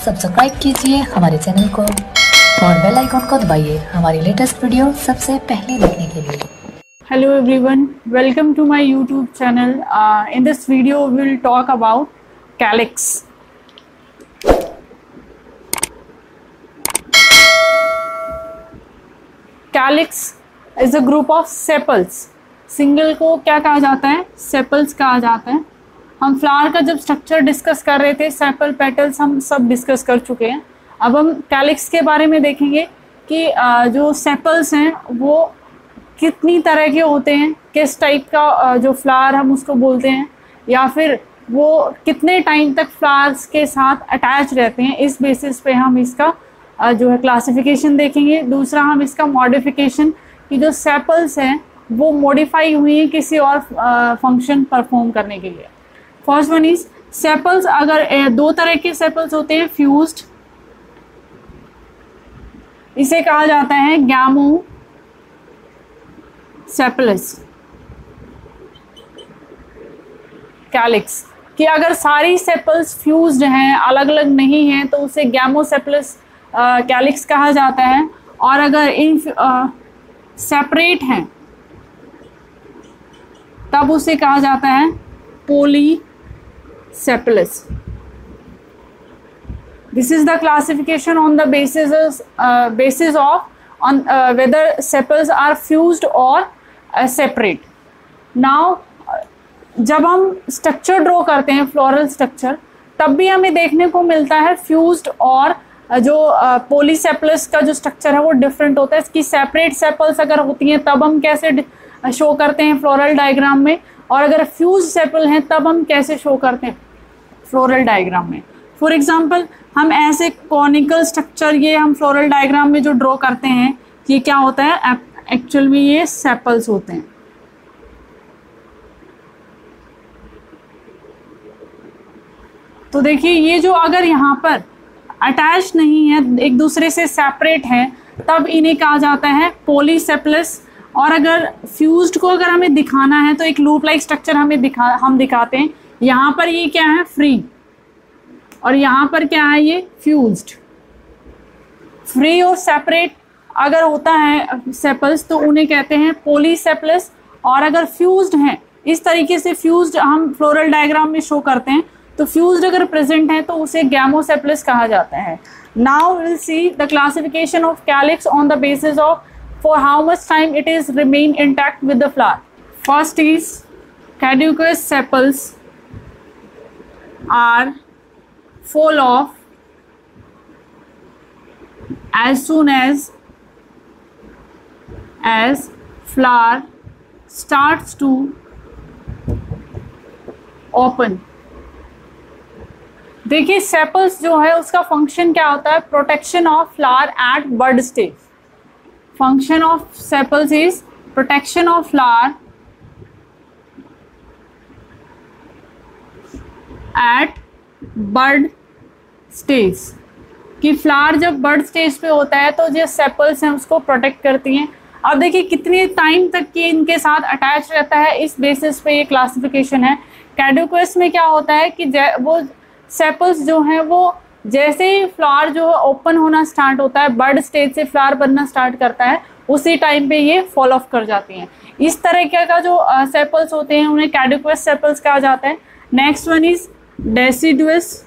Subscribe कीजिए हमारे channel को और बेल आइकॉन को दबाइए हमारी लेटेस्ट वीडियो सबसे पहले देखने के लिए। Hello everyone, welcome to my YouTube channel. In this video we will talk about calyx. Calyx is a group of sepals. Single को क्या कहा जाता है? सेपल्स कहा जाता है। हम फ्लावर का जब स्ट्रक्चर डिस्कस कर रहे थे, सेपल पेटल्स हम सब डिस्कस कर चुके हैं। अब हम कैलिक्स के बारे में देखेंगे कि जो सेपल्स हैं वो कितनी तरह के होते हैं, किस टाइप का जो फ्लावर हम उसको बोलते हैं, या फिर वो कितने टाइम तक फ्लावर्स के साथ अटैच रहते हैं। इस बेसिस पे हम इसका जो है क्लासिफिकेशन देखेंगे। दूसरा, हम इसका मॉडिफिकेशन कि जो सेपल्स हैं वो मॉडिफाई हुई हैं किसी और फंक्शन परफॉर्म करने के लिए। First one is sepals. अगर दो तरह के सेपल्स होते हैं, फ्यूज्ड, इसे कहा जाता है गैमो सेपलस कैलिक्स। कि अगर सारी सेपल्स फ्यूज्ड हैं, अलग अलग नहीं हैं, तो उसे गैमोसेपलस कैलिक्स कहा जाता है। और अगर इन सेपरेट हैं तब उसे कहा जाता है पॉलीसेपलस। This is the classification on the basis of whether sepals are fused or separate. Now, जब हम स्ट्रक्चर ड्रॉ करते हैं फ्लोरल स्ट्रक्चर, तब भी हमें देखने को मिलता है फ्यूज्ड और जो पॉलीसेपलस का जो स्ट्रक्चर है वो डिफरेंट होता है। इसकी सेपरेट सेपल्स अगर होती हैं तब हम कैसे शो करते हैं फ्लोरल डायग्राम में, और अगर फ्यूज सेपल हैं तब हम कैसे शो करते हैं फ्लोरल डायग्राम में। फॉर एग्जांपल, हम ऐसे कॉनिकल स्ट्रक्चर ये हम फ्लोरल डायग्राम में जो ड्रॉ करते हैं, ये क्या होता है? एक्चुअल में ये सेपल्स होते हैं। तो देखिए, ये जो अगर यहाँ पर अटैच नहीं है, एक दूसरे से सेपरेट है, तब इन्हें कहा जाता है पॉलीसेपलस। और अगर फ्यूज्ड को अगर हमें दिखाना है तो एक लूप लाइक स्ट्रक्चर हम दिखाते हैं। यहाँ पर ये क्या है? फ्री। और यहाँ पर क्या है? ये फ्यूज्ड। फ्री और सेपरेट अगर होता है सेपल्स तो उन्हें कहते हैं पॉलीसेपलस। और अगर फ्यूज्ड हैं, इस तरीके से फ्यूज्ड हम फ्लोरल डायग्राम में शो करते हैं, तो फ्यूज्ड अगर प्रेजेंट है तो उसे गैमोसेपलस कहा जाता है। Now will see the classification of calyx on the basis of for how much time it is remain intact with the flower. First is caducous sepals are fall off as soon as flower starts to open. देखिए, sepals जो है उसका function क्या होता है? Protection of flower at bud stage. Function of sepals is protection of flower at bud stage। कि flower जब bud stage पे होता है तो जो सेपल्स हैं उसको प्रोटेक्ट करती हैं। अब देखिए कितने टाइम तक कि इनके साथ अटैच रहता है, इस बेसिस पे ये क्लासिफिकेशन है। कैडुकस में क्या होता है कि वो सेपल्स जो हैं वो जैसे ही फ्लावर जो ओपन होना स्टार्ट होता है, बर्ड स्टेज से फ्लावर बनना स्टार्ट करता है, उसी टाइम पे ये फॉल ऑफ कर जाती हैं। इस तरह का जो सेपल्स होते हैं उन्हें कैडुकस सेपल्स कहा जाता है। Next one is deciduous.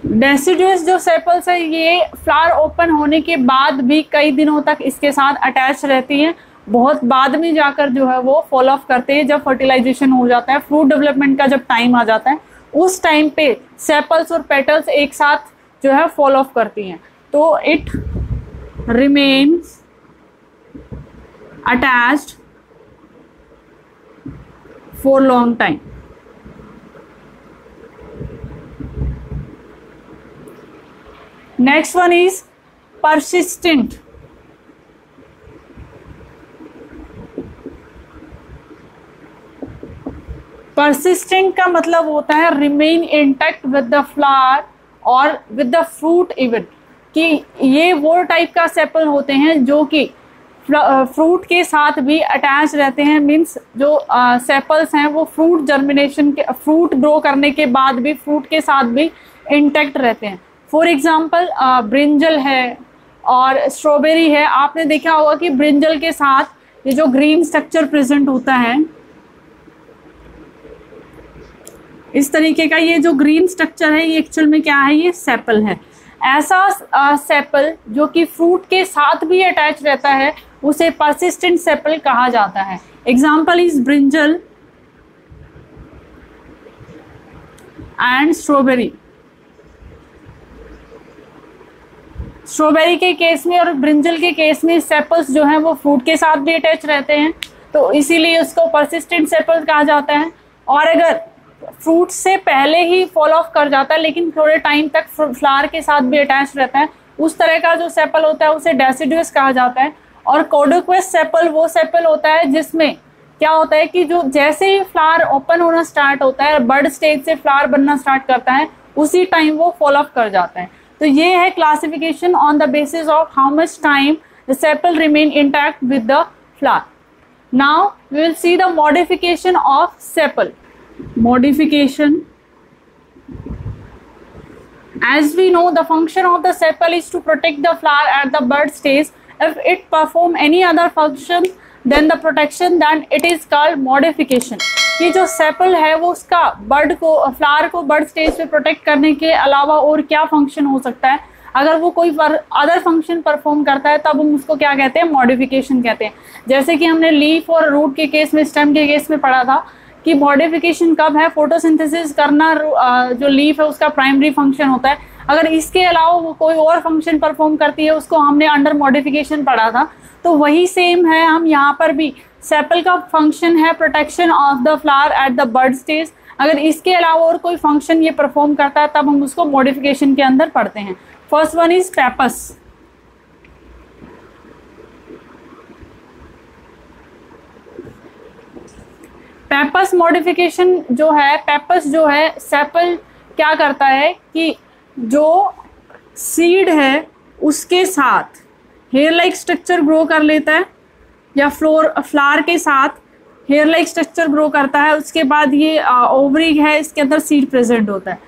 Deciduous जो सेपल्स है ये फ्लावर ओपन होने के बाद भी कई दिनों तक इसके साथ अटैच रहती हैं। बहुत बाद में जाकर जो है वो फॉल ऑफ करते हैं। जब फर्टिलाइजेशन हो जाता है, फ्रूट डेवलपमेंट का जब टाइम आ जाता है, उस टाइम पे सेपल्स और पेटल्स एक साथ जो है फॉल ऑफ करती हैं। तो it remains attached for long time. Next one is persistent. Persistent का मतलब होता है remain intact with the flower और विद द फ्रूट इवन। कि ये वो टाइप का सेपल होते हैं जो कि फ्रूट के साथ भी अटैच रहते हैं, मीन्स जो सेपल्स हैं वो फ्रूट जर्मिनेशन के, फ्रूट ग्रो करने के बाद भी फ्रूट के साथ भी इंटैक्ट रहते हैं। फॉर एग्जांपल ब्रिंजल है और स्ट्रॉबेरी है। आपने देखा होगा कि ब्रिंजल के साथ ये जो ग्रीन स्ट्रक्चर प्रेजेंट होता है, इस तरीके का ये जो ग्रीन स्ट्रक्चर है ये एक्चुअल में क्या है, ये सेपल है। ऐसा सेपल जो कि फ्रूट के साथ भी अटैच रहता है उसे परसिस्टेंट सेपल कहा जाता है। Example is brinjal and strawberry. Strawberry के केस में और ब्रिंजल के केस में सेपल्स जो हैं वो फ्रूट के साथ भी अटैच रहते हैं, तो इसीलिए उसको परसिस्टेंट सेपल कहा जाता है। और अगर फ्रूट से पहले ही फॉल ऑफ कर जाता है लेकिन थोड़े टाइम तक फ्लावर के साथ भी अटैच रहता है, उस तरह का जो सेपल होता है उसे डेसिडुअस कहा जाता है। और कॉडोक्वेस सेपल वो सेपल होता है जिसमें क्या होता है कि जो जैसे ही फ्लावर ओपन होना स्टार्ट होता है, बर्ड स्टेज से फ्लावर बनना स्टार्ट करता है, उसी टाइम वो फॉल ऑफ कर जाता है। तो ये है classification on the basis of how much time the sepal remain intact with the flower. Now we will see the modification of sepal. Modification. As we know, the function of the sepal is to protect the flower at the bud stage. If it perform any other function then the protection, then it is called modification. ये जो sepal है वो उसका bird को, flower को bud stage पे protect करने के अलावा और क्या फंक्शन हो सकता है, अगर वो कोई अदर फंक्शन परफॉर्म करता है तब हम उसको क्या कहते हैं, मॉडिफिकेशन कहते हैं। जैसे कि हमने लीफ और रूट के केस में, स्टेम के केस में पढ़ा था कि मॉडिफिकेशन कब है, फोटोसिंथेसिस करना जो लीफ है उसका प्राइमरी फंक्शन होता है। अगर इसके अलावा वो कोई और फंक्शन परफॉर्म करती है उसको हमने अंडर मॉडिफिकेशन पढ़ा था। तो वही सेम है हम यहाँ पर भी, सेपल का फंक्शन है protection of the flower at the bud stage. अगर इसके अलावा और कोई फंक्शन ये परफॉर्म करता है तब हम उसको मॉडिफिकेशन के अंदर पढ़ते हैं। First one is pappus. Pappus modification जो है, पेपस जो है सेपल क्या करता है कि जो सीड है उसके साथ हेयर लाइक स्ट्रक्चर ग्रो कर लेता है, या फ्लावर के साथ हेयर लाइक स्ट्रक्चर ग्रो करता है। उसके बाद ये ओवरी है, इसके अंदर सीड प्रेजेंट होता है।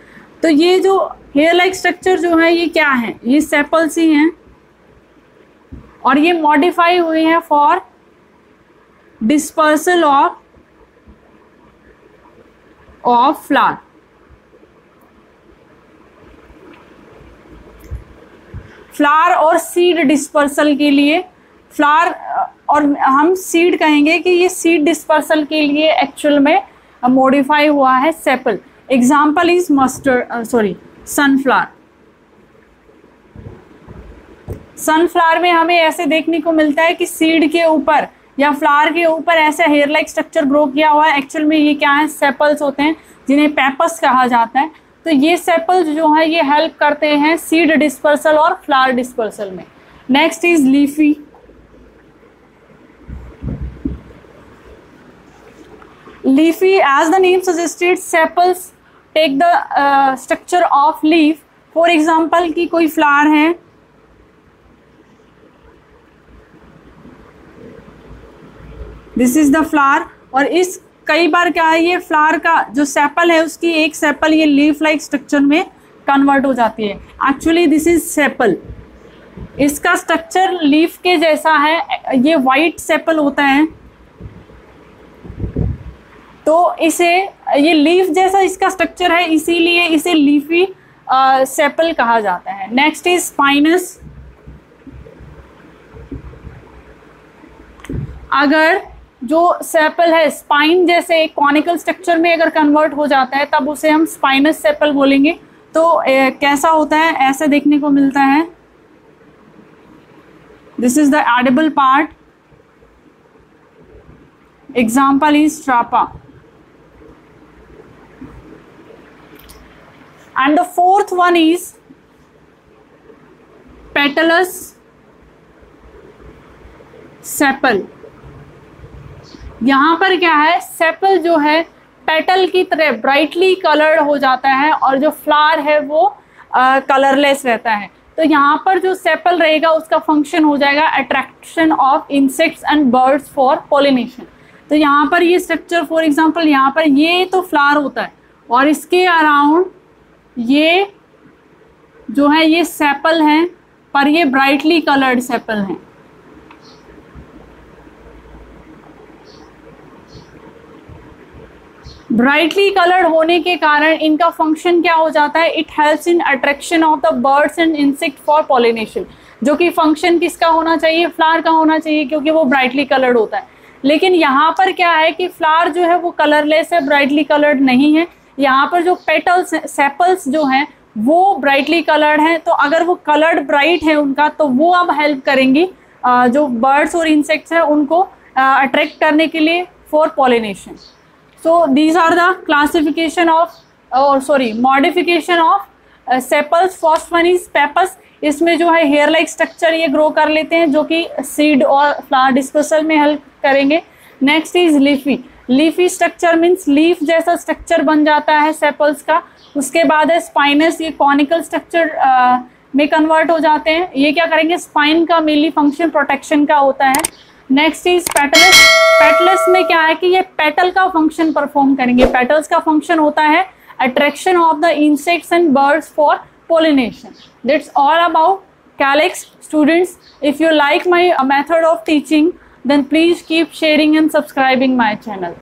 तो ये जो हेयर लाइक स्ट्रक्चर जो है ये क्या है, ये सेपल्स ही हैं और ये मॉडिफाई हुए हैं for dispersal of flower. Flower और सीड डिस्पर्सल के लिए, फ्लावर और हम सीड कहेंगे कि ये सीड डिस्पर्सल के लिए एक्चुअल में मॉडिफाई हुआ है sepal. Example is sunflower. Sunflower में हमें ऐसे देखने को मिलता है कि सीड के ऊपर या फ्लावर के ऊपर ऐसा हेयर लाइक स्ट्रक्चर ग्रो किया हुआ है। एक्चुअल में ये क्या है, सेपल्स होते हैं जिन्हें पेपस कहा जाता है। तो ये सेपल्स जो है ये हेल्प करते हैं सीड डिस्पर्सल और फ्लावर डिस्पर्सल में। Next is leafy. Leafy, as the name suggested, sepals take the structure of leaf. For example कि कोई फ्लावर है, दिस इज द फ्लावर, और इस कई बार क्या है, ये फ्लावर का जो सेपल है उसकी एक सेपल ये लीफ लाइक स्ट्रक्चर में कन्वर्ट हो जाती है। एक्चुअली दिस इज सेपल, इसका स्ट्रक्चर लीफ के जैसा है, ये वाइट सेपल होता है, तो इसे ये लीफ जैसा इसका स्ट्रक्चर है, इसीलिए इसे लीफी सेपल कहा जाता है। Next is spinous. अगर जो सेपल है स्पाइन जैसे एक कॉनिकल स्ट्रक्चर में अगर कन्वर्ट हो जाता है तब उसे हम स्पाइनस सेपल बोलेंगे। तो कैसा होता है, ऐसा देखने को मिलता है, this is the edible part. Example is स्ट्रापा। And the fourth one is petals sepal. यहाँ पर क्या है, सेपल जो है पेटल की तरह ब्राइटली कलर्ड हो जाता है और जो फ्लावर है वो कलरलेस रहता है। तो यहाँ पर जो सेपल रहेगा उसका फंक्शन हो जाएगा attraction of insects and birds for pollination. तो यहाँ पर ये स्ट्रक्चर फॉर एग्जांपल यहाँ पर ये तो फ्लावर होता है और इसके अराउंड ये जो है ये सेपल हैं, पर ये ब्राइटली कलर्ड सेपल हैं। ब्राइटली कलर्ड होने के कारण इनका फंक्शन क्या हो जाता है, it helps in attraction of the birds and insect for pollination, जो कि फंक्शन किसका होना चाहिए, फ्लावर का होना चाहिए, क्योंकि वो ब्राइटली कलर्ड होता है। लेकिन यहाँ पर क्या है कि फ्लावर जो है वो कलरलेस है, ब्राइटली कलर्ड नहीं है। यहाँ पर जो पेटल्स सेपल्स जो हैं वो ब्राइटली कलर्ड हैं, तो अगर वो कलर्ड ब्राइट है उनका तो वो अब हेल्प करेंगी जो बर्ड्स और इंसेक्ट्स हैं उनको अट्रैक्ट करने के लिए for pollination. So these are the classification of modification of sepals. First one is pappus. इसमें जो है हेयर लाइक स्ट्रक्चर ये ग्रो कर लेते हैं जो कि सीड और फ्लावर डिस्पर्सल में हेल्प करेंगे। Next is leafy. Leafy structure means leaf जैसा स्ट्रक्चर बन जाता है सेपल्स का। उसके बाद है स्पाइनस, ये कॉनिकल स्ट्रक्चर में कन्वर्ट हो जाते हैं। ये क्या करेंगे, स्पाइन का मेनली फंक्शन प्रोटेक्शन का होता है। Next is petals. पेटलस में क्या है कि ये पेटल का फंक्शन परफॉर्म करेंगे। पेटल्स का फंक्शन होता है attraction of the insects and birds for pollination. That's all about calyx. Students, if you like my method of teaching then please keep sharing and subscribing my channel.